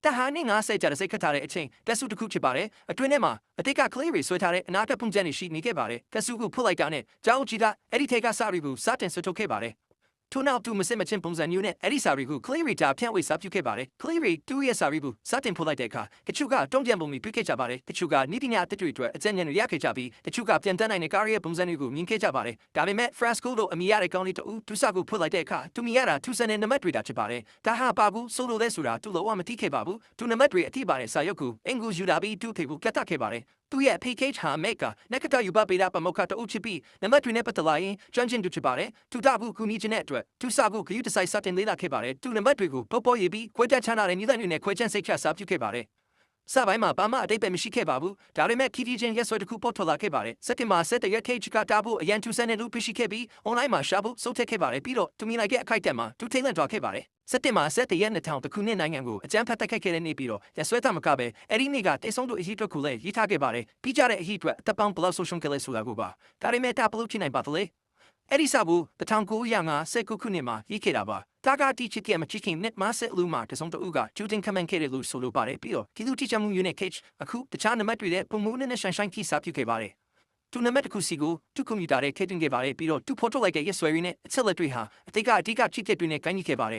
တဟာနေငါစိတ်ကြတဲ့စိတ်ခတ်ထားတဲ့အချိန်တက်စုတစ်ခုဖြစ်ပါတယ်အတွင်းထဲမှာအတိတ်ကကလေးတွေဆွဲထားတဲ့အနာဂတ်ပုံစံတွေရှိနေခဲ့ပါတယ်တက်စုကိုဖွင့်လိုက်တာနဲ့ကြောင်းကြည့်တာအဲ့ဒီထဲကစာရီကိုစတင်ဆွထုတ်ခဲ့ပါတယ်ထို့နောက်သူမစစ်မချင်းပုံစံမျိုးနဲ့အဲ့ဒီစာရီကိုကလေးရီတာဖြန့်ဝေစာပြုခဲ့ပါတယ်ကလေးရီတူရဲ့စာရီကိုစတင်ဖွင့်လိုက်တဲ့အခါတချို့ကတုံ့ပြန်ပုံတွေပြခဲ့ကြပါတယ်တချို့ကနိပညာအသစ်တွေအတွက်အကြံဉာဏ်တွေရခဲ့ကြပြီးတချို့ကပြန်တန်းနိုင်တဲ့ကားရဲ့ပုံစံတွေကိုမြင်ခဲ့ကြပါတယ်ဒါပေမဲ့ Frasco တို့အမိရတဲ့ကောင်းလေးတူသူစကိုဖွင့်လိုက်တဲ့အခါသူမိရတာသူစတဲ့နံပါတ်တွေတာဖြစ်ပါတယ်ဒါဟာပါဘူးဆိုလိုတဲ့ဆိုတာသူလောမသိခဲ့ပါဘူးသူနံပါတ်တွေအထိပါတဲ့စာရုပ်ကိုအင်္ဂုယူလာပြီးသူ့ဖေကိုကတ်တက်ခဲ့ပါတယ်သူရဲ့ package ဟာ Mega နက်ကတယူပပေးတာပမောက္ခတူချစ်ပြီးနံပါတ်တွေနဲ့ပတ်သက်လာရင်ကျွမ်းကျင်သူဖြစ်ပါတယ်သူတဘူးကူညီခြင်းတဲ့အတွက်သူစဖို့ဂရုတစိုက်စတင်လေးလာခဲ့ပါတယ်သူနံပါတ်တွေကိုပေါ်ပေါ်ရေးပြီးခွဲတက်ချမ်းသာတဲ့ညီတိုင်းတွေနဲ့ခွဲချမ်းစိတ်ချစာပြုခဲ့ပါတယ်စပိုင်းမှာဘာမှအတိတ်ပဲမရှိခဲ့ပါဘူးဒါပေမဲ့ခီတီချင်းရက်ဆွဲတစ်ခုပေါ်ထွက်လာခဲ့ပါတယ်စက်တင်ဘာ7ရက် cage ကတာဖို့အရန်ထူဆန်းတဲ့လူဖြစ်ရှိခဲ့ပြီး online မှာရှာဖို့စုတ်ထက်ခဲ့ပါတယ်ပြီးတော့သူမြင်လိုက်တဲ့အခိုက်အတန့်မှာသူထိတ်လန့်သွားခဲ့ပါတယ်စက်တင်ဘာ7ရက်2000တခုနှစ်နိုင်ငံကိုအကြမ်းဖက်တိုက်ခိုက်ခဲ့တဲ့နေ့ပြီးတော့ရက်ဆွဲတာမကပဲအဲ့ဒီနေ့ကတိတ်ဆုံးတို့အရေးအတွက်ကိုလည်းရေးထားခဲ့ပါတယ်ပြီးကြတဲ့အရေးအတွက်အသက်ပေါင်းဘလောက်ဆိုရှုံးခဲ့လဲဆိုတာကိုပါဒါပေမဲ့တာဘလို့ဖြစ်နိုင်ပါသလဲအဲ့ဒီစာဘူး1959ခုနှစ်မှာရေးခဲ့တာပါတာဂါတီချစ်ကမချစ်ခင်နဲ့မဆက်လူမှာတစုံတူကကျူတင်ခမန်ခဲ့တယ်လို့ဆိုလိုပါတယ်ပြီးတော့ဒီလူတီချမှု unit cage အခုတခြားနံပါတ်တွေနဲ့ပုံမှုနဲ့ဆိုင်ခိစာပြုခဲ့ပါတယ်သူနံပါတ်တစ်ခုစီကိုသူကွန်ပျူတာနဲ့ထည့်သွင်းခဲ့ပါတယ်ပြီးတော့သူဖော်ထုတ်လိုက်တဲ့ရက်ဆွဲရင်းနဲ့အချက်လက်တွေဟာအတိတ်ကအဓိကချစ်တဲ့တွေနဲ့ကိုင်းညီခဲ့ပါတယ်